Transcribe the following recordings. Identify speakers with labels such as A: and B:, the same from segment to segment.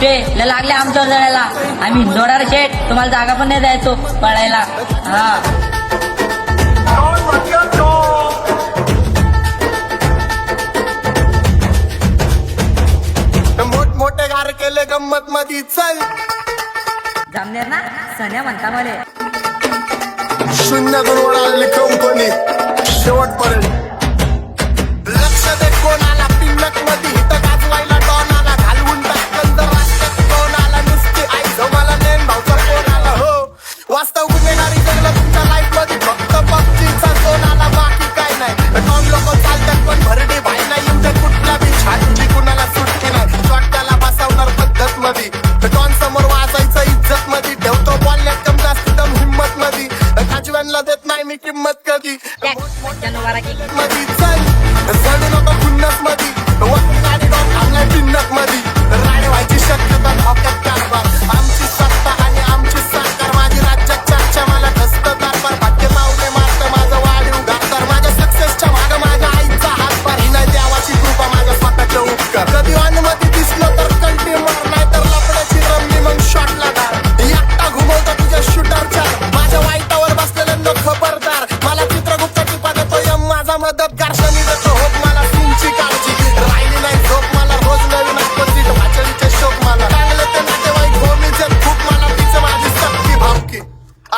A: पैसे लागले आमच्यावर जळायला. आम्ही हिंदोडा शेठ, तुम्हाला जागा पण नाही द्यायचो पळायला. हा
B: मोठमोठे गार केले गंमत मधी चल
A: जामनेर ना सन्या म्हणता मला.
B: शून्य गुण वळाली कंपनी शेवटपर्यंत लक्ष दे कोणाला पिन्नक मध्ये हित गाजवायला डॉनाला घालवून टाकल तर राष्ट्रात कोण आला नुसती आई जमाला नेम भाऊचा कोण आला हो वास्तव गुन्हेगारी जगलं तुमच्या लाईफ मध्ये फक्त पबजीचा कोण आला बाकी काय नाही दोन लोक चालतात पण भरडी भाई नाही येऊ दे कुठल्या बी छातीची कुणाला सुटकी नाही स्वतःला बसवणार पद्धत मध्ये डॉन समोर वाजायचं इज्जत मध्ये ठेवतो बोलण्यात कम जास्त दम हिंमत मध्ये काजव्यांना देत नाही मी किंमत कधी मध्ये चल जडू नको खुन्नस मध्ये गाडी डॉन थांबलाय पिन्नक मध्ये राडे व्हायची शक्यता धोक्यात कारभार आमची सत्ता आणि आमची सरकार माझी राज्यात चर्चा मला धस्त कारभार भाग्य मावले मारतं माझं वाढीव गातर माझ्या सक्सेसच्या मागं माझ्या आईचा हातभार ही नाही देवाची कृपा माझ्या स्वतःच्या उपकार कधी मध्ये दिसलं तर कंटी मार नाही तर लपड्याची रमणी मग शॉटला धार एकटा घुमवतो तुझ्या शूटरच्या माझ्या वाईटावर बसलेल्यांना खबरदार मला चित्रगुप्ताची पद तो यम माझा मदतगार शनी देतो होप मला तुमची काळजी राहिली नाही झोप मला रोज नवीन अपोजिट भाचडीचे शोक मला चांगले ते नातेवाईक भूमीचे खूप मला तिचं माझी सक्ती भावकी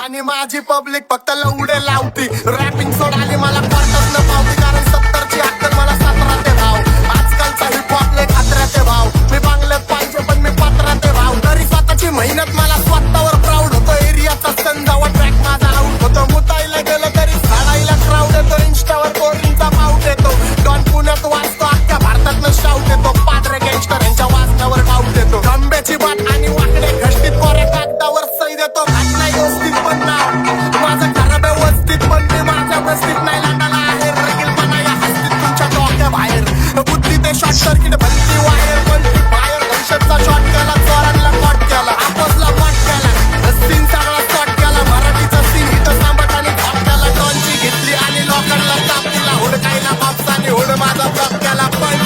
B: आणि माझी पब्लिक फक्त लवडे लावती रॅपिंग सोडाली मला कॉर्टच न पावती कारण 70ची अक्कल मला 17 ते भाव आजकालचा हिप हॉप लय खात्र्याचे भाव मी बांगल्यात पाहिजे पण मी पात्राते भाव तरी स्वतःची मेहनत मला स्वतःवर प्राऊड होतो एरियाचा संजावा ट्रॅक माझा आउट होतो मुताईला गेलं तरी झाडायला क्राऊड येतो इंस्टावर कोरिंगचा माउट येतो डॉन पुण्यात वाजतो अख्ख्या भारतात शाऊट येतो पादरे गँगस्टर यांच्या वाजण्यावर डाऊट येतो खंब्याची बाट आणि वाकडे घष्टीत कोऱ्या कागदावर सही देतो घटना व्यवस्थित पण नाव माझं खराब व्यवस्थित पण मी माझ्या बस्तीत नाही लाटाला आहे रगीलपणा या हस्तीत तुमच्या डोक्या बाहेर बुद्धी ते शॉर्ट सर्किट भलती वायर पलटी बाहेर दहशतचा शॉट केला चोरांना कॉट केला आपसला कॉट केला सीन सगळा शॉट केला मराठीचा सीन हिट सांबट आणि धॉट केला डॉनची घेतली आणि लोकांना ताप दिला हुडकायला बापसाने हुड माझा ब्लॉक केला पण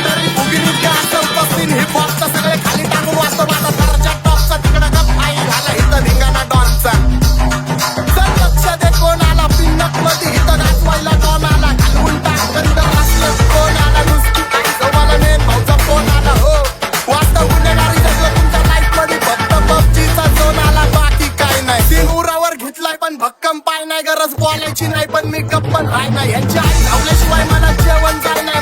B: तरी भुगिनीत का असं तो सीन हिप हॉपचा सगळे खाली टाकून वाचतो माझा दर्जा टॉपचा तिकडं गप आई झाला हिथं धिंगाणा डॉनचा चल लक्ष दे कोणाला पिन्नक मध्ये हिथं गाजवायला डॉन आला घालवून टाकल तर असलं कोण आला नुसती आई जमाला नेम भाऊचा फोन आला हो वास्तव गुन्हेगारी जगलं तुमच्या लाईफ मध्ये फक्त पबजीचा झोन आला बाकी काय नाही सीन उरावर घेतलाय पण भक्कम पाय नाही गरज बोलायची नाही पण मी गप्पन हाय नाही यांची आई धावल्याशिवाय मला जेवण जाय नाही